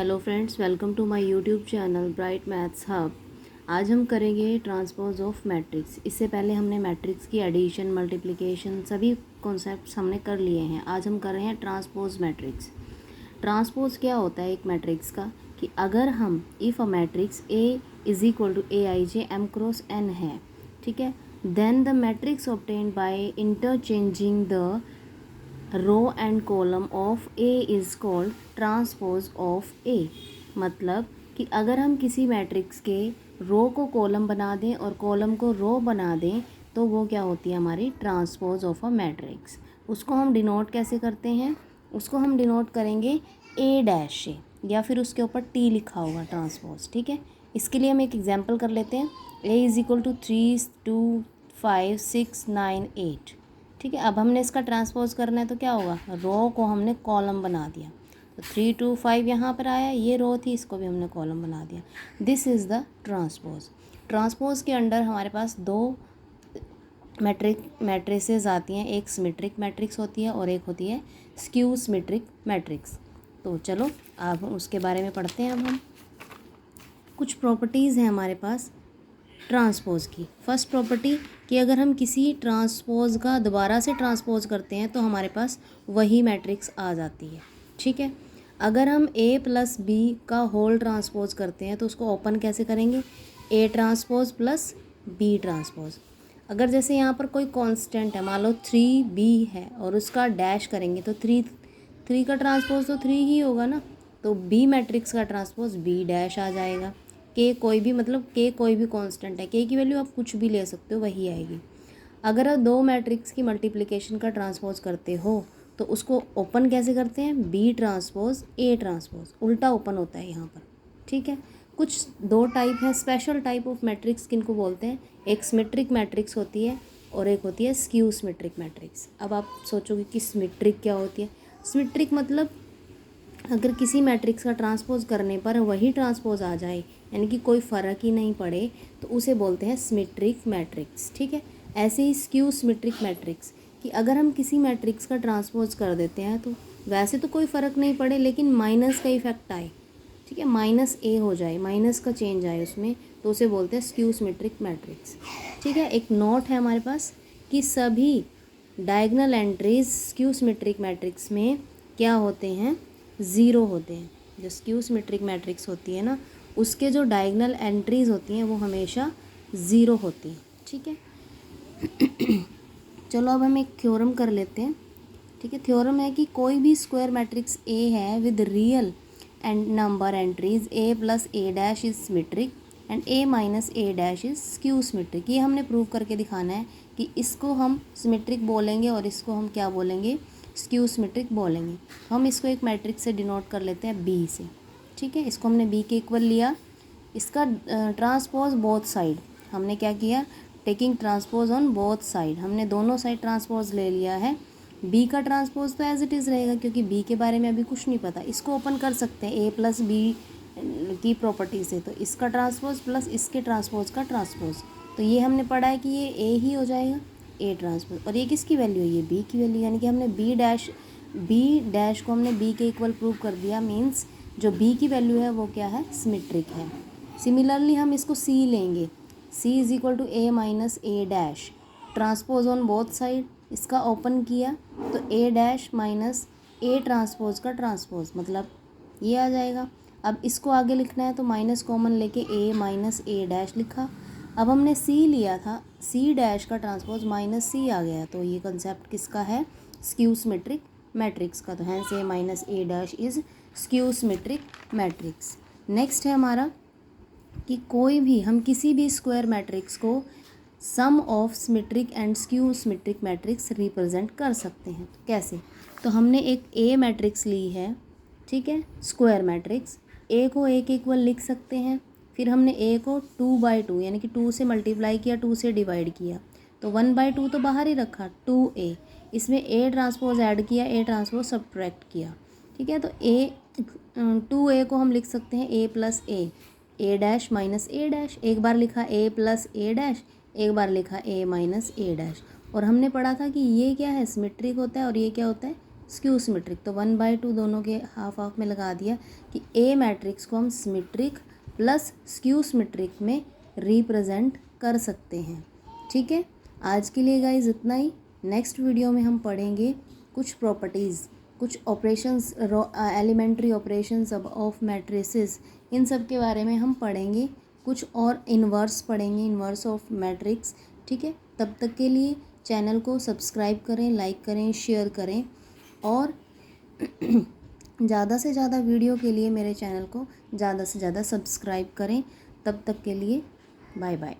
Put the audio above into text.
Hello friends, welcome to my YouTube channel bright maths hub. आज हम करेंगे transpose of matrix. इससे पहले हमने मैट्रिक्स की एडिशन, मल्टीप्लिकेशन सभी कॉन्सेप्ट्स हमने कर लिए हैं। आज हम कर रहे हैं ट्रांसपोज मैट्रिक्स। ट्रांसपोज क्या होता है एक मैट्रिक्स का, कि अगर हम if a matrix A is equal to A I J M cross N है, ठीक है, then the matrix obtained by interchanging the row and column of A is called transpose of A. मतलब कि अगर हम किसी मैट्रिक्स के रो को कॉलम बना दें और कॉलम को रो बना दें तो वो क्या होती है, हमारी ट्रांसपोज ऑफ अ मैट्रिक्स। उसको हम डिनोट कैसे करते हैं, उसको हम डिनोट करेंगे ए डैश से, या फिर उसके ऊपर टी लिखा होगा ट्रांसपोज। ठीक है, इसके लिए हम एक एग्जांपल कर लेते हैं। A is equal to 3, 2, 5, 6, 9, 8। ठीक है, अब हमने इसका ट्रांसपोज करना है तो क्या होगा, रो को हमने कॉलम बना दिया, तो 3, 2, 5 यहाँ पर आया, ये रो थी, इसको भी हमने कॉलम बना दिया। This is the transpose. Transpose के अंडर हमारे पास दो मैट्रिसेस आती हैं, एक सिमेट्रिक मैट्रिक्स होती है और एक होती है स्क्यू सिमेट्रिक मैट्रिक्स। तो चलो अब उसके बारे में पढ़ते हैं। अब हम कुछ प्रॉपर्टीज़ हैं हमारे पास ट्रांसपोज की। फर्स्ट प्रॉपर्टी कि अगर हम किसी ट्रांसपोज का दोबारा से ट्रांसपोज करते हैं तो हमारे पास वही मैट्रिक्स आ जाती है। ठीक है, अगर हम ए प्लस बी का होल ट्रांसपोज करते हैं तो उसको ओपन कैसे करेंगे, A transpose plus B transpose. अगर जैसे यहाँ पर कोई कांस्टेंट है, मान लो 3b है और उसका डैश करेंगे तो 3 का ट्रांसपोज तो 3 ही होगा ना, तो बी मैट्रिक्स का ट्रांसपोज बी डैश आ जाएगा। के कोई भी, मतलब के कोई भी कांस्टेंट है, के की वैल्यू आप कुछ भी ले सकते हो, वही आएगी। अगर आप दो मैट्रिक्स की मल्टीप्लिकेशन का ट्रांसपोज करते हो तो उसको ओपन कैसे करते हैं, बी ट्रांसपोज ए ट्रांसपोज, उल्टा ओपन होता है यहाँ पर। ठीक है, कुछ दो टाइप है स्पेशल टाइप ऑफ मैट्रिक्स, किनको बोलते हैं, एक सिमेट्रिक मैट्रिक्स होती है और एक होती है स्क्यू सिमेट्रिक मैट्रिक्स। अब आप सोचोगे कि सिमेट्रिक क्या होती है। सिमेट्रिक मतलब अगर किसी मैट्रिक्स का ट्रांसपोज करने पर वही ट्रांसपोज आ जाए, यानी कि कोई फ़र्क ही नहीं पड़े, तो उसे बोलते हैं सिमेट्रिक मैट्रिक्स। ठीक है, ऐसे ही स्क्यू सिमेट्रिक मैट्रिक्स, कि अगर हम किसी मैट्रिक्स का ट्रांसपोज कर देते हैं तो वैसे तो कोई फ़र्क नहीं पड़े, लेकिन माइनस का इफेक्ट आए, ठीक है, माइनस ए हो जाए, माइनस का चेंज आए उसमें, तो उसे बोलते हैं स्क्यू सिमेट्रिक मैट्रिक्स। ठीक है, एक नोट है हमारे पास कि सभी diagonal entries skew symmetric matrix में क्या होते हैं, ज़ीरो होते हैं। जो स्क्यू सिमेट्रिक मैट्रिक्स होती है ना, उसके जो डायगोनल एंट्रीज़ होती हैं वो हमेशा ज़ीरो होती हैं। ठीक है, चलो अब हम एक थ्योरम कर लेते हैं। ठीक है, थ्योरम है कि कोई भी स्क्वायर मैट्रिक्स ए है with real and number entries A plus A dash is symmetric and A minus A dash is skew symmetric. ये हमने प्रूव करके दिखाना है कि इसको हम सिमेट्रिक बोलेंगे और इसको हम क्या बोलेंगे, स्क्यू सिमेट्रिक बोलेंगे। हम इसको एक मैट्रिक्स से डिनोट कर लेते हैं बी से। ठीक है, इसको हमने बी के इक्वल लिया, इसका ट्रांसपोज बोथ साइड हमने क्या किया, taking transpose on both side, हमने दोनों साइड ट्रांसपोज ले लिया है। बी का ट्रांसपोज तो एज इट इज़ रहेगा क्योंकि बी के बारे में अभी कुछ नहीं पता। इसको ओपन कर सकते हैं ए प्लस बी की प्रॉपर्टी से, तो इसका ट्रांसपोज प्लस इसके ट्रांसपोज का ट्रांसपोज, तो ये हमने पढ़ा है कि ये ए ही हो जाएगा, ए ट्रांसपोज। और ये किसकी वैल्यू है, ये बी की वैल्यू, यानी कि हमने बी डैश को हमने बी के इक्वल प्रूव कर दिया। मीन्स जो बी की वैल्यू है वो क्या है, सिमेट्रिक है। सिमिलरली हम इसको सी लेंगे, C is equal to A minus A dash, transpose on both side, इसका ओपन किया तो A dash minus A transpose का ट्रांसपोज, मतलब ये आ जाएगा। अब इसको आगे लिखना है तो माइनस कॉमन लेके ए माइनस ए डैश लिखा। अब हमने सी लिया था, सी डैश का ट्रांसपोज माइनस सी आ गया, तो ये कंसेप्ट किसका है, स्क्यू सिमेट्रिक मैट्रिक्स का। तो hence A minus A dash is skew symmetric matrix. Next है हमारा कि कोई भी हम किसी भी स्क्वायर मैट्रिक्स को sum of symmetric and skew symmetric matrix represent कर सकते हैं। कैसे, तो हमने एक ए मैट्रिक्स ली है, ठीक है, स्क्वायर मैट्रिक्स, ए को ए के इक्वल लिख सकते हैं, फिर हमने ए को 2/2 यानी कि 2 से मल्टीप्लाई किया, 2 से डिवाइड किया, तो 1/2 तो बाहर ही रखा, 2a, इसमें ए ट्रांसपोज ऐड किया, ए ट्रांसपोज सब्ट्रैक्ट किया। ठीक है, तो 2a को हम लिख सकते हैं ए plus A dash minus A dash, एक बार लिखा ए प्लस ए डैश, एक बार लिखा ए माइनस ए डैश। और हमने पढ़ा था कि ये क्या है, सिमेट्रिक होता है और ये क्या होता है, स्क्यू सिमेट्रिक। तो 1/2 दोनों के हाफ हाफ में लगा दिया कि ए मैट्रिक्स को हम सिमेट्रिक प्लस स्क्यू सिमेट्रिक में रिप्रेजेंट कर सकते हैं। ठीक है, आज के लिए गाइज इतना ही। नेक्स्ट वीडियो में हम पढ़ेंगे कुछ प्रॉपर्टीज़, कुछ operations, elementary operations of matrices, इन सब के बारे में हम पढ़ेंगे। कुछ और इन्वर्स पढ़ेंगे, इन्वर्स ऑफ मैट्रिक्स। ठीक है, तब तक के लिए चैनल को सब्सक्राइब करें, लाइक करें, शेयर करें और ज़्यादा से ज़्यादा वीडियो के लिए मेरे चैनल को ज़्यादा से ज़्यादा सब्सक्राइब करें। तब तक के लिए बाय बाय।